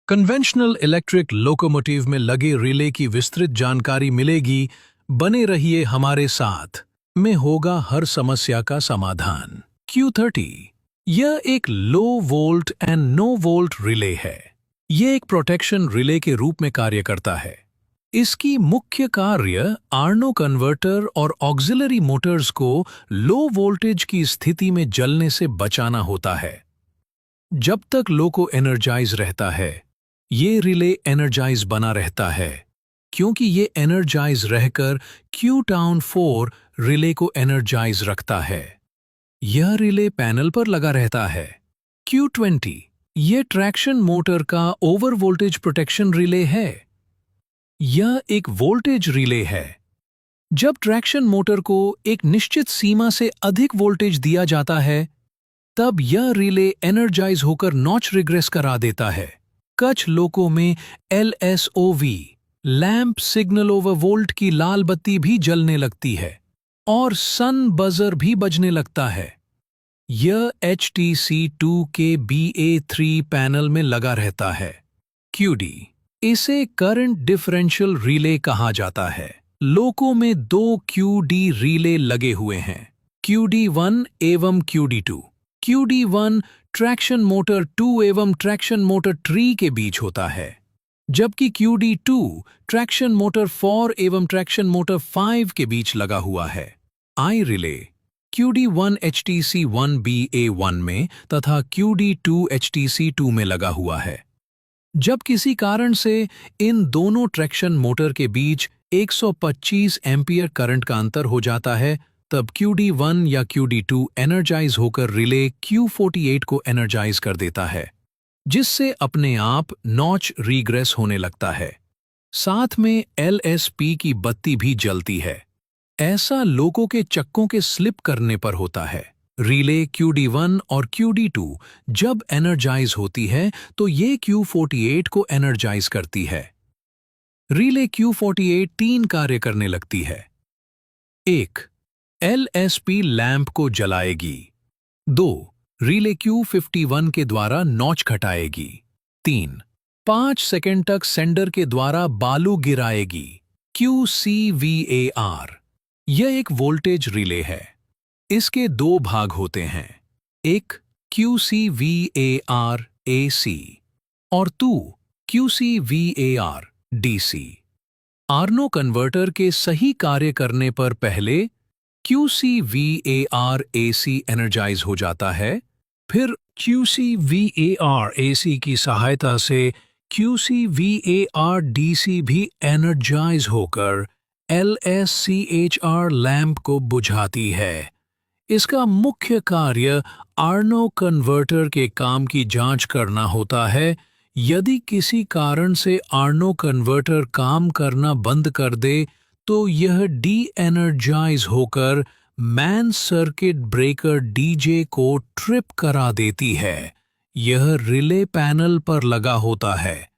Conventional electric locomotive में लगे relay की विस्तृत जानकारी मिलेगी। बने रहिए हमारे साथ, में होगा हर समस्या का समाधान। Q30 यह एक low volt and no volt relay है। यह एक प्रोटेक्शन रिले के रूप में कार्य करता है। इसकी मुख्य कार्य आर्नो कन्वर्टर और ऑक्सिलरी मोटर्स को लो वोल्टेज की स्थिति में जलने से बचाना होता है। जब तक लोको एनर्जाइज रहता है, ये रिले एनर्जाइज बना रहता है, क्योंकि ये एनर्जाइज रहकर Q टाउन 4 रिले को एनर्जाइज रखता है। यह रिले पैनल पर लगा रहता है। Q20 यह ट्रैक्शन मोटर का ओवर वोल्टेज प्रोटेक्शन रिले है। यह एक वोल्टेज रिले है। जब ट्रैक्शन मोटर को एक निश्चित सीमा से अधिक वोल्टेज दिया जाता है, तब यह रिले एनर्जाइज होकर नॉच रिग्रेस करा देता है। कुछ लोको में LSOV lamp signal over volt की लाल बत्ती भी जलने लगती है और सन बजर भी बजने लगता है। यह HTC2 के BA3 पैनल में लगा रहता है। QD इसे करंट डिफरेंशियल रिले कहा जाता है। लोको में दो QD रिले लगे हुए हैं, QD1 एवं QD2। QD1 ट्रैक्शन मोटर 2 एवं ट्रैक्शन मोटर 3 के बीच होता है, जबकि QD2 ट्रैक्शन मोटर 4 एवं ट्रैक्शन मोटर 5 के बीच लगा हुआ है। आई रिले QD1 HTC1 BA1 में तथा QD2 HTC2 में लगा हुआ है। जब किसी कारण से इन दोनों ट्रैक्शन मोटर के बीच 125 एम्पियर करंट का अंतर हो जाता है, तब QD1 या QD2 एनर्जाइज होकर रिले Q48 को एनर्जाइज कर देता है, जिससे अपने आप नॉच रीग्रेस होने लगता है। साथ में LSP की बत्ती भी जलती है। ऐसा लोको के चक्कों के स्लिप करने पर होता है। रिले QD1 और QD2 जब एनर्जाइज होती है तो ये Q48 को एनर्जाइज करती है। रिले Q48 तीन कार्य करने लगती है। 1. LSP लैंप को जलाएगी। 2. रिले Q51 के द्वारा नॉच घटाएगी। 3. 5 सेकंड तक सेंडर के द्वारा बालू गिराएगी। QCVAR यह एक वोल्टेज रिले है। इसके दो भाग होते हैं, एक QCVAR AC और 2 QCVAR DC। आर्नो कन्वर्टर के सही कार्य करने पर पहले QCVAR AC एनर्जाइज हो जाता है, फिर QCVAR AC की सहायता से QCVAR DC भी एनर्जाइज होकर LSCHR लैंप को बुझाती है। इसका मुख्य कार्य आर्नो कन्वर्टर के काम की जांच करना होता है। यदि किसी कारण से आर्नो कन्वर्टर काम करना बंद कर दे, तो यह डी एनर्जाइज होकर मैन सर्किट ब्रेकर DJ को ट्रिप करा देती है। यह रिले पैनल पर लगा होता है।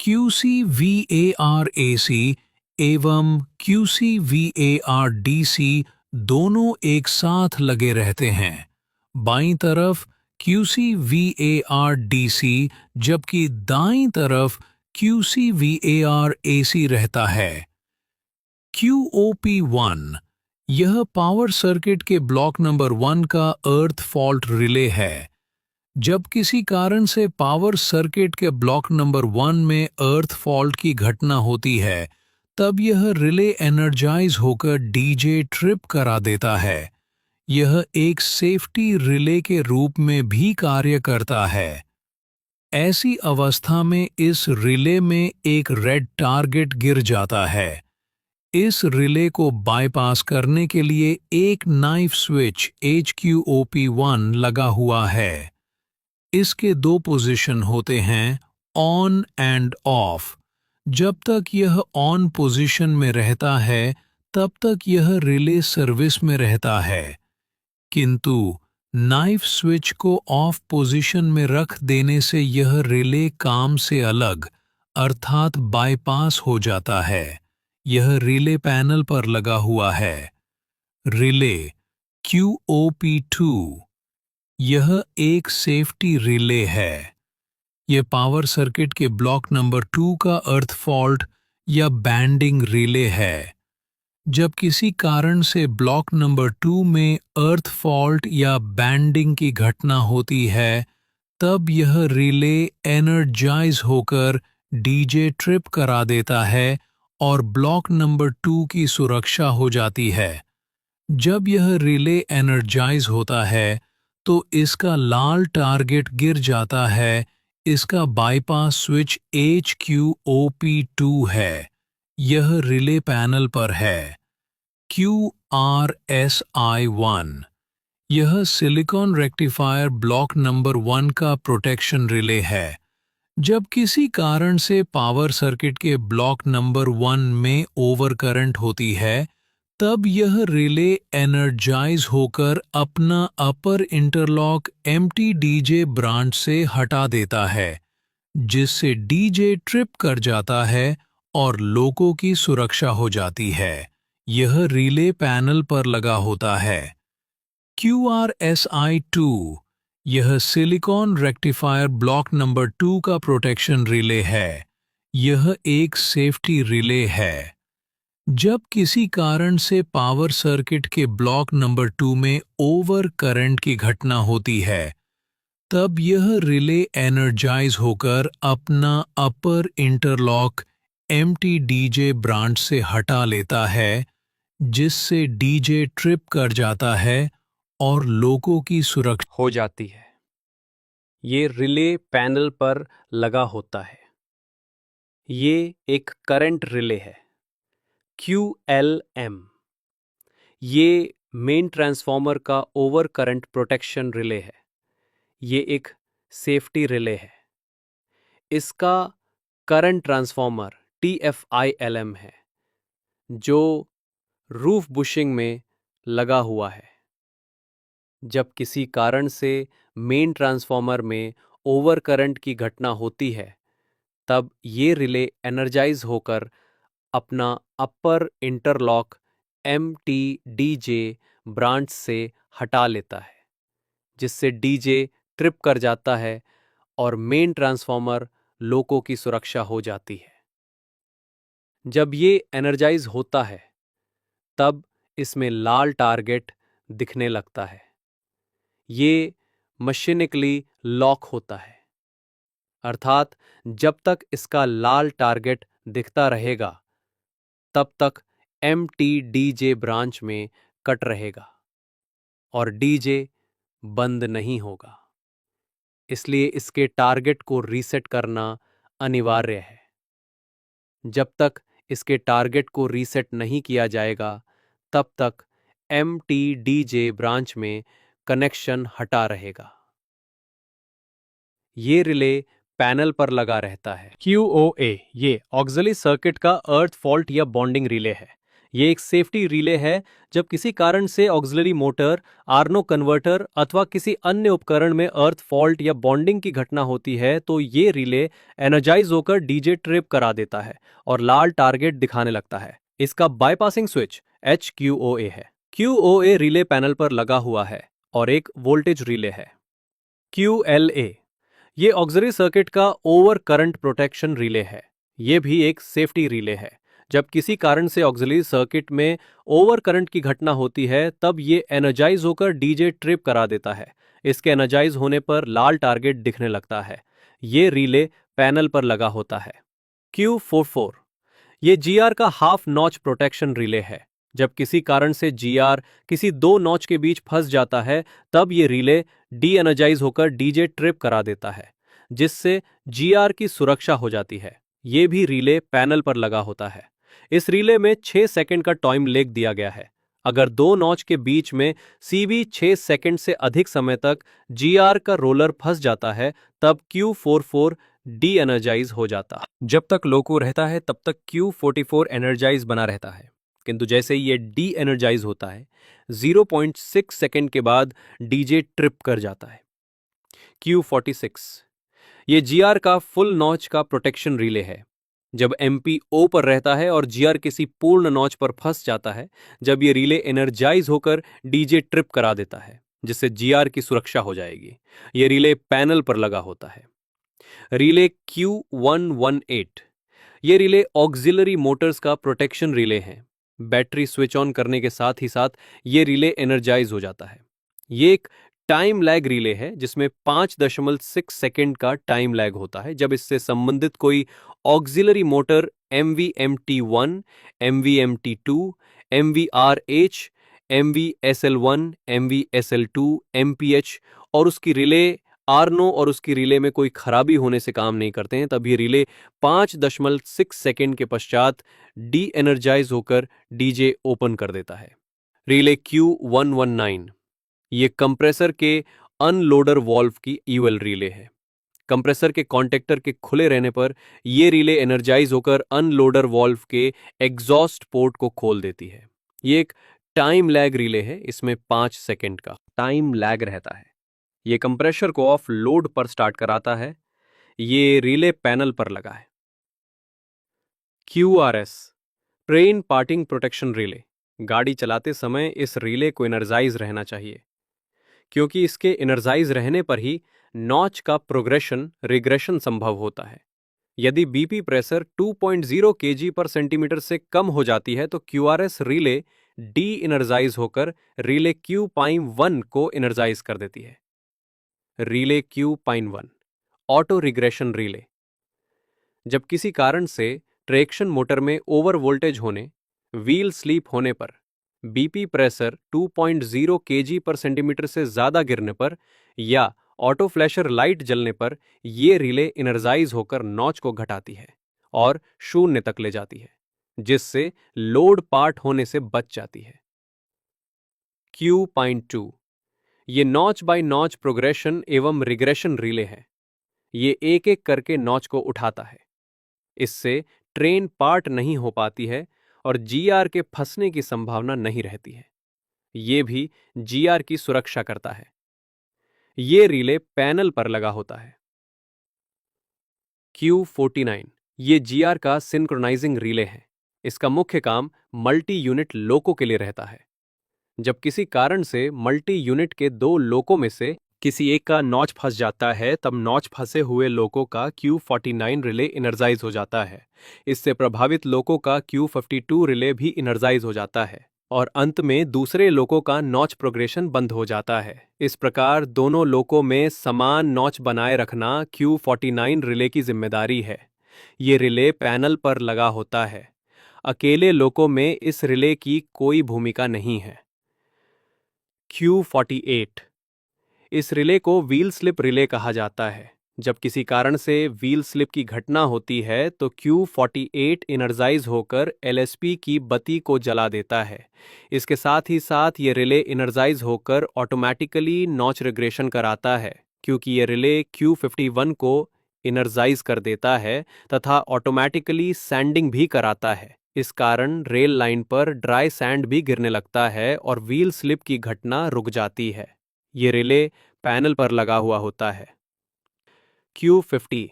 QCVAR AC एवं QCVAR DC दोनों एक साथ लगे रहते हैं। बाईं तरफ QCVAR DC जबकि दाईं तरफ QCVAR AC रहता है। QOP1 यह पावर सर्किट के ब्लॉक नंबर 1 का अर्थ फॉल्ट रिले है। जब किसी कारण से पावर सर्किट के ब्लॉक नंबर 1 में अर्थ फॉल्ट की घटना होती है, तब यह रिले एनर्जाइज होकर DJ ट्रिप करा देता है। यह एक सेफ्टी रिले के रूप में भी कार्य करता है। ऐसी अवस्था में इस रिले में एक रेड टारगेट गिर जाता है। इस रिले को बाईपास करने के लिए एक नाइफ स्विच HQOP1 लगा हुआ है। इसके दो पोजीशन होते हैं, ऑन एंड ऑफ। जब तक यह ऑन पोजीशन में रहता है, तब तक यह रिले सर्विस में रहता है, किंतु नाइफ स्विच को ऑफ पोजीशन में रख देने से यह रिले काम से अलग अर्थात बाईपास हो जाता है। यह रिले पैनल पर लगा हुआ है। रिले QOP2 यह एक सेफ्टी रिले है। ये पावर सर्किट के ब्लॉक नंबर 2 का अर्थ फॉल्ट या बैंडिंग रिले है। जब किसी कारण से ब्लॉक नंबर 2 में अर्थ फॉल्ट या बैंडिंग की घटना होती है, तब यह रिले एनर्जाइज होकर डीजे ट्रिप करा देता है और ब्लॉक नंबर 2 की सुरक्षा हो जाती है। जब यह रिले एनर्जाइज होता है तो इसका लाल टारगेट गिर जाता है। इसका बाईपास स्विच HQOP2 है। यह रिले पैनल पर है। QRSI1 यह सिलिकॉन रेक्टिफायर ब्लॉक नंबर 1 का प्रोटेक्शन रिले है। जब किसी कारण से पावर सर्किट के ब्लॉक नंबर 1 में ओवर करंट होती है, तब यह रिले एनर्जाइज होकर अपना अपर इंटरलॉक एम्प्टी डीजे ब्रांच से हटा देता है, जिससे डीजे ट्रिप कर जाता है और लोगों की सुरक्षा हो जाती है। यह रिले पैनल पर लगा होता है। QRSI2 यह सिलिकॉन रेक्टिफायर ब्लॉक नंबर 2 का प्रोटेक्शन रिले है। यह एक सेफ्टी रिले है। जब किसी कारण से पावर सर्किट के ब्लॉक नंबर 2 में ओवर करंट की घटना होती है, तब यह रिले एनर्जाइज होकर अपना अपर इंटरलॉक एम्प्टी डीजे ब्रांच से हटा लेता है, जिससे डीजे ट्रिप कर जाता है और लोगों की सुरक्षा हो जाती है। ये रिले पैनल पर लगा होता है। ये एक करंट रिले है, QLM। ये मेन ट्रांसफॉर्मर का ओवर करंट प्रोटेक्शन रिले है। ये एक सेफ्टी रिले है। इसका करंट ट्रांसफॉर्मर TFILM है, जो रूफ बुशिंग में लगा हुआ है। जब किसी कारण से मेन ट्रांसफॉर्मर में ओवर करंट की घटना होती है, तब ये रिले एनर्जाइज होकर अपना अपर इंटरलॉक MTDJ ब्रांच से हटा लेता है, जिससे डीजे ट्रिप कर जाता है और मेन ट्रांसफॉर्मर लोगों की सुरक्षा हो जाती है। जब ये एनर्जाइज होता है, तब इसमें लाल टारगेट दिखने लगता है। ये मशीनिकली लॉक होता है, अर्थात जब तक इसका लाल टारगेट दिखता रहेगा, तब तक MTDJ ब्रांच में कट रहेगा और डीजे बंद नहीं होगा। इसलिए इसके टारगेट को रीसेट करना अनिवार्य है। जब तक इसके टारगेट को रीसेट नहीं किया जाएगा, तब तक MTDJ ब्रांच में कनेक्शन हटा रहेगा। ये रिले पैनल पर लगा रहता है। QOA ये ऑक्सिलरी सर्किट का अर्थ फॉल्ट या बॉन्डिंग रिले है। ये एक सेफ्टी रिले है। जब किसी कारण से ऑक्सिलरी मोटर, आर्नो कन्वर्टर अथवा किसी अन्य उपकरण में अर्थ फॉल्ट या बॉन्डिंग की घटना होती है, तो ये रिले एनर्जाइज होकर डीजे ट्रिप करा देता है और लाल टारगेट दिखाने लगता है। इसका बाईपासिंग स्विच HQOA है। QOA रिले पैनल पर लगा हुआ है और एक वोल्टेज रिले है। QLA ये ऑक्सिलरी सर्किट का ओवर करंट प्रोटेक्शन रिले है। ये भी एक सेफ्टी रिले है। जब किसी कारण से ऑक्सिलरी सर्किट में ओवर करंट की घटना होती है, तब ये एनर्जाइज होकर डीजे ट्रिप करा देता है। इसके एनर्जाइज होने पर लाल टारगेट दिखने लगता है। ये रिले पैनल पर लगा होता है। Q44 ये GR का हाफ नॉच प्रोटेक्शन रिले है। जब किसी कारण से GR किसी दो नॉच के बीच फंस जाता है, तब ये रिले डी एनर्जाइज होकर डीजे ट्रिप करा देता है, जिससे GR की सुरक्षा हो जाती है। ये भी रिले पैनल पर लगा होता है। इस रिले में 6 सेकंड का टाइम लेग दिया गया है। अगर दो नॉच के बीच में CV 6 सेकंड से अधिक समय तक GR का रोलर फंस जाता है, तब Q44 डी एनर्जाइज हो जाता। जब तक लोको रहता है, तब तक Q44 एनर्जाइज बना रहता है, किंतु जैसे ही ये डी एनर्जाइज होता है, 0.6 सेकंड के बाद डीजे ट्रिप कर जाता है। Q46 ये GR का फुल नॉच का प्रोटेक्शन रिले है। जब MPO पर रहता है और GR किसी पूर्ण नॉच पर फंस जाता है, जब ये रिले एनर्जाइज होकर डीजे ट्रिप करा देता है, जिससे GR की सुरक्षा हो जाएगी। ये रिले पैनल पर लगा होता है। रिले Q118, ये रिले ऑक्सिलरी मोटर्स का प्रोटेक्शन रिले है। बैटरी स्विच ऑन करने के साथ ही साथ ये रिले एनर्जाइज हो जाता है। ये एक टाइम लैग रिले है जिसमें 5.6 सेकेंड का टाइम लैग होता है जब इससे संबंधित कोई auxiliary motor MVMT1, MVMT2, MVRH, MVSL1, MVSL2, MPH और उसकी रिले आर्नो और उसकी रिले में कोई खराबी होने से काम नहीं करते हैं, तब ये रिले 5.6 सेकेंड के पश्चात डी एनर्जाइज होकर डीजे ओपन कर देता है। रिले Q119, ये कंप्रेसर के अनलोडर वॉल्व की ईवल रिले है। कंप्रेसर के कॉन्टेक्टर के खुले रहने पर यह रिले एनर्जाइज होकर अनलोडर वॉल्व के एग्जॉस्ट पोर्ट को खोल देती है। ये एक टाइम लैग रिले है, इसमें 5 सेकेंड का टाइम लैग रहता है। ये कंप्रेसर को ऑफ लोड पर स्टार्ट कराता है। ये रिले पैनल पर लगा है। QRS, train parting protection relay. गाड़ी चलाते समय इस रिले को एनर्जाइज रहना चाहिए, क्योंकि इसके एनर्जाइज रहने पर ही नॉच का प्रोग्रेशन रिग्रेशन संभव होता है। यदि बीपी प्रेशर 2.0 kg पर सेंटीमीटर से कम हो जाती है तो QRS रिले डी एनर्जाइज होकर रिले Q1 को एनर्जाइज कर देती है। Relay Q1 auto regression relay, जब किसी कारण से ट्रैक्शन मोटर में ओवर वोल्टेज होने, व्हील स्लीप होने पर, बीपी प्रेशर 2.0 kg पर सेंटीमीटर से ज्यादा गिरने पर या ऑटो फ्लैशर लाइट जलने पर यह रिले एनर्जाइज होकर नॉच को घटाती है और 0 तक ले जाती है, जिससे लोड पार्ट होने से बच जाती है। Q.2, ये नॉच बाय नॉच प्रोग्रेशन एवं रिग्रेशन रिले है। ये एक एक करके नॉच को उठाता है। इससे ट्रेन पार्ट नहीं हो पाती है और जीआर के फंसने की संभावना नहीं रहती है। ये भी जीआर की सुरक्षा करता है। ये रिले पैनल पर लगा होता है। Q49, ये जीआर का सिंक्रोनाइजिंग रिले है। इसका मुख्य काम मल्टी यूनिट लोको के लिए रहता है। जब किसी कारण से मल्टी यूनिट के 2 लोको में से किसी एक का नॉच फंस जाता है, तब नॉच फंसे हुए लोको का Q49 रिले एनर्जाइज हो जाता है। इससे प्रभावित लोको का Q52 रिले भी एनर्जाइज हो जाता है और अंत में दूसरे लोको का नॉच प्रोग्रेशन बंद हो जाता है। इस प्रकार दोनों लोको में समान नॉच बनाए रखना Q49 रिले की जिम्मेदारी है। ये रिले पैनल पर लगा होता है। अकेले लोको में इस रिले की कोई भूमिका नहीं है। Q48, इस रिले को व्हील स्लिप रिले कहा जाता है। जब किसी कारण से व्हील स्लिप की घटना होती है तो Q48 एनर्जाइज होकर LSP की बत्ती को जला देता है। इसके साथ ही साथ ये रिले एनर्जाइज होकर ऑटोमेटिकली नॉच रिग्रेशन कराता है, क्योंकि ये रिले Q51 को एनर्जाइज कर देता है तथा ऑटोमेटिकली सैंडिंग भी कराता है। इस कारण रेल लाइन पर ड्राई सैंड भी गिरने लगता है और व्हील स्लिप की घटना रुक जाती है। ये रिले पैनल पर लगा हुआ होता है। Q50,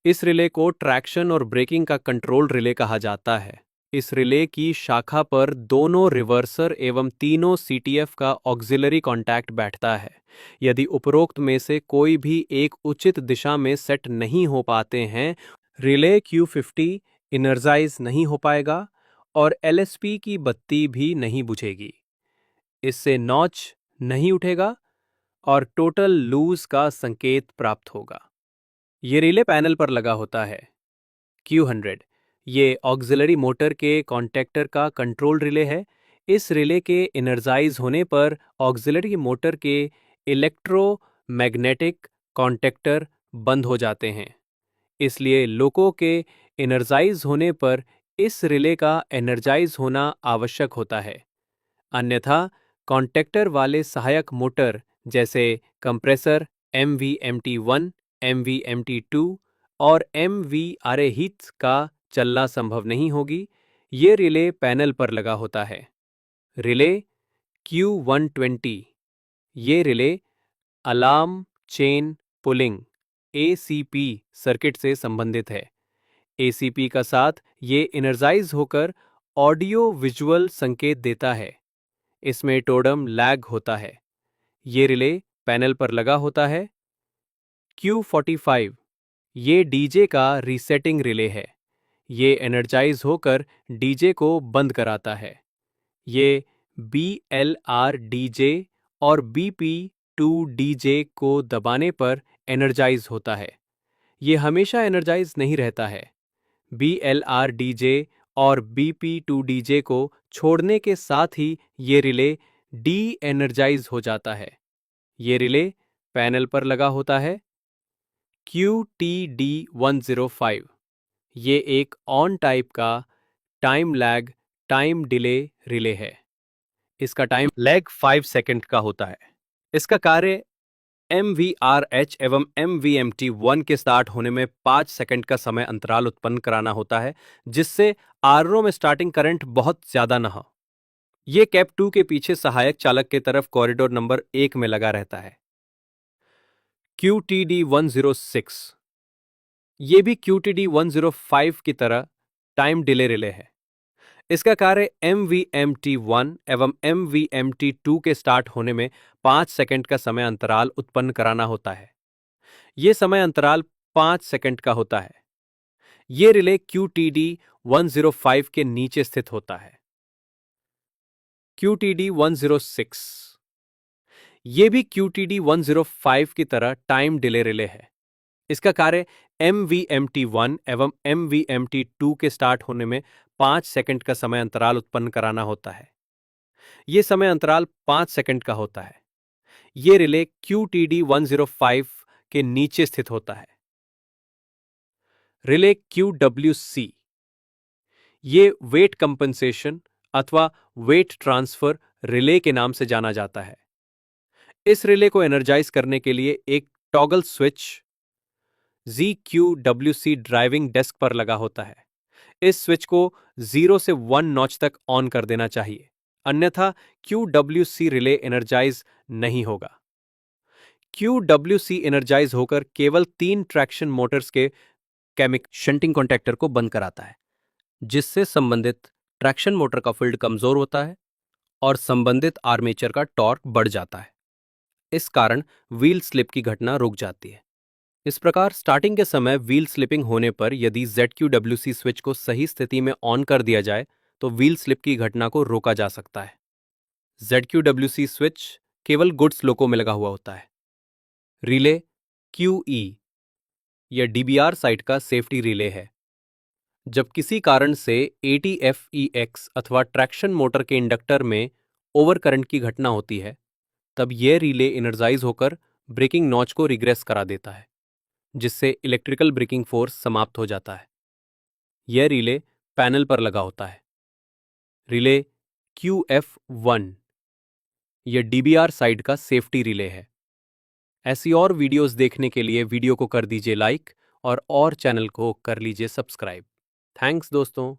इस रिले को ट्रैक्शन और ब्रेकिंग का कंट्रोल रिले कहा जाता है। इस रिले की शाखा पर दोनों रिवर्सर एवं तीनों CTF का ऑक्सिलरी कॉन्टैक्ट बैठता है। यदि उपरोक्त में से कोई भी एक उचित दिशा में सेट नहीं हो पाते हैं, रिले Q50 एनर्जाइज नहीं हो पाएगा और LSP की बत्ती भी नहीं बुझेगी। इससे नॉच नहीं उठेगा और टोटल लूज का संकेत प्राप्त होगा। ये रिले पैनल पर लगा होता है। Q100, ये ऑक्सिलरी मोटर के कॉन्टैक्टर का कंट्रोल रिले है। इस रिले के एनर्जाइज होने पर ऑक्सिलरी मोटर के इलेक्ट्रोमैग्नेटिक कॉन्टैक्टर बंद हो जाते हैं। इसलिए लोको के एनर्जाइज होने पर इस रिले का एनर्जाइज होना आवश्यक होता है। अन्यथा कॉन्टैक्टर वाले सहायक मोटर जैसे कंप्रेसर MVMT1, MVMT2 और MVRH का चलना संभव नहीं होगी। ये रिले पैनल पर लगा होता है। रिले Q120, ये relay alarm chain pulling ACP circuit से संबंधित है। ACP का साथ ये एनर्जाइज होकर ऑडियो विजुअल संकेत देता है। इसमें टोडम लैग होता है। ये रिले पैनल पर लगा होता है। Q45 ये डीजे का रीसेटिंग रिले है। ये एनर्जाइज होकर डीजे को बंद कराता है। ये BLR डीजे और BP2 डीजे को दबाने पर एनर्जाइज होता है। ये हमेशा एनर्जाइज नहीं रहता है। BLR डीजे और BP2 डीजे को छोड़ने के साथ ही ये रिले डी एनर्जाइज हो जाता है। ये रिले पैनल पर लगा होता है। QTD105 ये एक ऑन टाइप का time lag time delay relay है। इसका टाइम लैग 5 सेकंड का होता है। इसका कार्य MVRH एवं MVMT1 के स्टार्ट होने में 5 सेकंड का समय अंतराल उत्पन्न कराना होता है, जिससे आरओ में स्टार्टिंग करंट बहुत ज्यादा न हो। ये कैप 2 के पीछे सहायक चालक के तरफ कॉरिडोर नंबर 1 में लगा रहता है। QTD106 ये भी QTD105 की तरह टाइम डिले रिले है। इसका कार्य MVMT1 एवं MVMT2 के स्टार्ट होने में 5 सेकंड का समय अंतराल उत्पन्न कराना होता है। ये समय अंतराल 5 सेकंड का होता है। ये रिले QTD105 के नीचे स्थित होता है। QTD106 ये भी QTD105 की तरह टाइम डिले रिले है। इसका कार्य MVMT1 एवं MVMT2 के स्टार्ट होने में 5 सेकंड का समय अंतराल उत्पन्न कराना होता है। ये समय अंतराल 5 सेकंड का होता है। ये रिले QTD105 के नीचे स्थित होता है। रिले QWC ये वेट कंपनसेशन अथवा वेट ट्रांसफर रिले के नाम से जाना जाता है। इस रिले को एनर्जाइज करने के लिए एक toggle switch ZQWC driving desk पर लगा होता है। इस स्विच को 0 से 1 नॉच तक ऑन कर देना चाहिए, अन्यथा QWC रिले एनर्जाइज नहीं होगा। QWC एनर्जाइज होकर केवल 3 ट्रैक्शन मोटर्स के केमिक शंटिंग कॉन्टैक्टर को बंद कराता है, जिससे संबंधित ट्रैक्शन मोटर का फील्ड कमजोर होता है और संबंधित आर्मेचर का टॉर्क बढ़ जाता है। इस कारण व्हील स्लिप की घटना रुक जाती है। इस प्रकार स्टार्टिंग के समय व्हील स्लिपिंग होने पर यदि ZQWC स्विच को सही स्थिति में ऑन कर दिया जाए तो व्हील स्लिप की घटना को रोका जा सकता है। ZQWC स्विच केवल गुड्स लोको में लगा हुआ होता है। रिले QE यह DBR साइट का सेफ्टी रिले है। जब किसी कारण से ATFEX अथवा ट्रैक्शन मोटर के इंडक्टर में ओवर करंट की घटना होती है, तब यह रिले एनर्जाइज होकर ब्रेकिंग नॉच को रिग्रेस करा देता है, जिससे इलेक्ट्रिकल ब्रेकिंग फोर्स समाप्त हो जाता है। यह रिले पैनल पर लगा होता है। रिले QF1 यह DBR साइड का सेफ्टी रिले है। ऐसी और वीडियोस देखने के लिए वीडियो को कर दीजिए लाइक और चैनल को कर लीजिए सब्सक्राइब। थैंक्स दोस्तों।